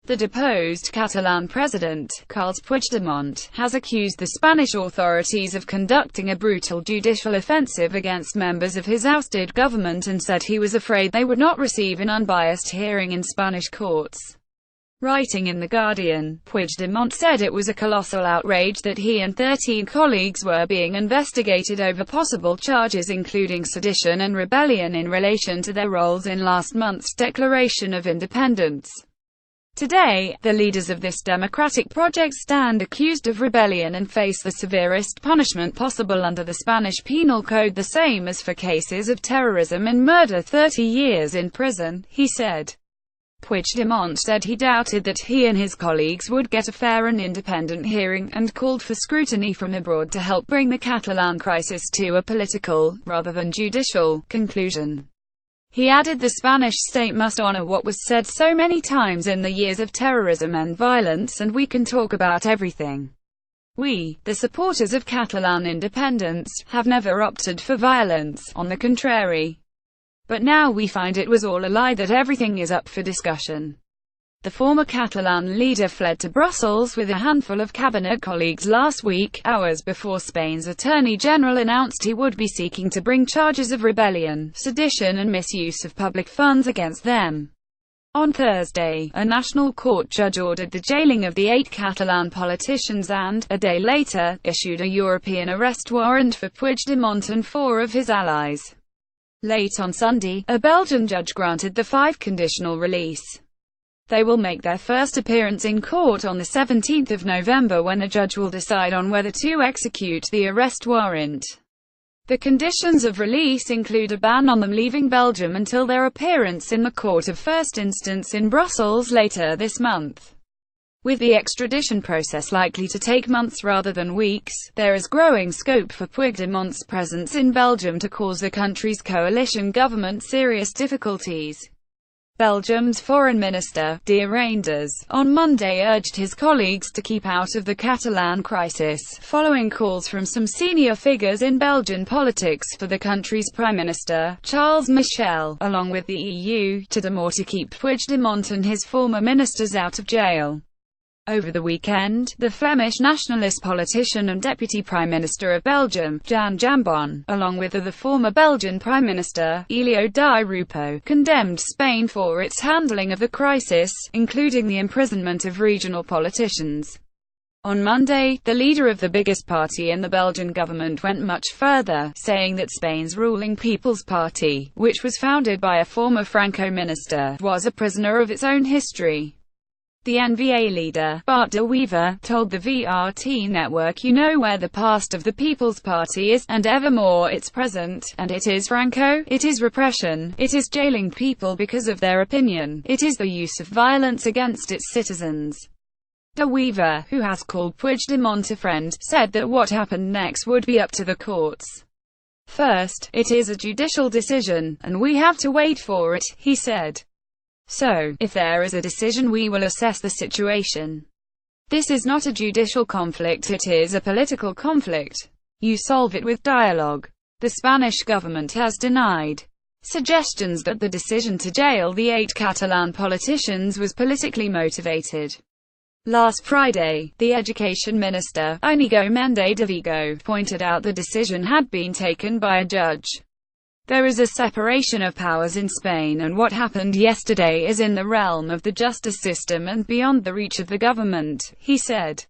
The deposed Catalan president, Carles Puigdemont, has accused the Spanish authorities of conducting a brutal judicial offensive against members of his ousted government and said he was afraid they would not receive an unbiased hearing in Spanish courts. Writing in The Guardian, Puigdemont said it was a colossal outrage that he and 13 colleagues were being investigated over possible charges including sedition and rebellion in relation to their roles in last month's Declaration of Independence. Today, the leaders of this democratic project stand accused of rebellion and face the severest punishment possible under the Spanish Penal Code, the same as for cases of terrorism and murder, 30 years in prison, he said. Puigdemont said he doubted that he and his colleagues would get a fair and independent hearing, and called for scrutiny from abroad to help bring the Catalan crisis to a political, rather than judicial, conclusion. He added the Spanish state must honor what was said so many times in the years of terrorism and violence, and we can talk about everything. We, the supporters of Catalan independence, have never opted for violence, on the contrary. But now we find it was all a lie, that everything is up for discussion. The former Catalan leader fled to Brussels with a handful of cabinet colleagues last week, hours before Spain's Attorney General announced he would be seeking to bring charges of rebellion, sedition and misuse of public funds against them. On Thursday, a national court judge ordered the jailing of the 8 Catalan politicians and, a day later, issued a European arrest warrant for Puigdemont and 4 of his allies. Late on Sunday, a Belgian judge granted the 5 conditional release. They will make their first appearance in court on the 17th of November, when the judge will decide on whether to execute the arrest warrant. The conditions of release include a ban on them leaving Belgium until their appearance in the court of first instance in Brussels later this month. With the extradition process likely to take months rather than weeks, there is growing scope for Puigdemont's presence in Belgium to cause the country's coalition government serious difficulties. Belgium's Foreign Minister, De Reinders, on Monday urged his colleagues to keep out of the Catalan crisis, following calls from some senior figures in Belgian politics for the country's Prime Minister, Charles Michel, along with the EU, to do more to keep Puigdemont and his former ministers out of jail. Over the weekend, the Flemish nationalist politician and Deputy Prime Minister of Belgium, Jan Jambon, along with the former Belgian Prime Minister, Elio Di Rupo, condemned Spain for its handling of the crisis, including the imprisonment of regional politicians. On Monday, the leader of the biggest party in the Belgian government went much further, saying that Spain's ruling People's Party, which was founded by a former Franco minister, was a prisoner of its own history. The NVA leader, Bart de Wever, told the VRT network, "You know where the past of the People's Party is, and evermore its present, and it is Franco, it is repression, it is jailing people because of their opinion, it is the use of violence against its citizens." De Wever, who has called Puigdemont a friend, said that what happened next would be up to the courts. "First, it is a judicial decision, and we have to wait for it," he said. "So, if there is a decision, we will assess the situation. This is not a judicial conflict, it is a political conflict. You solve it with dialogue." The Spanish government has denied suggestions that the decision to jail the 8 Catalan politicians was politically motivated. Last Friday, the education minister, Íñigo Méndez de Vigo, pointed out the decision had been taken by a judge. "There is a separation of powers in Spain, and what happened yesterday is in the realm of the justice system and beyond the reach of the government," he said.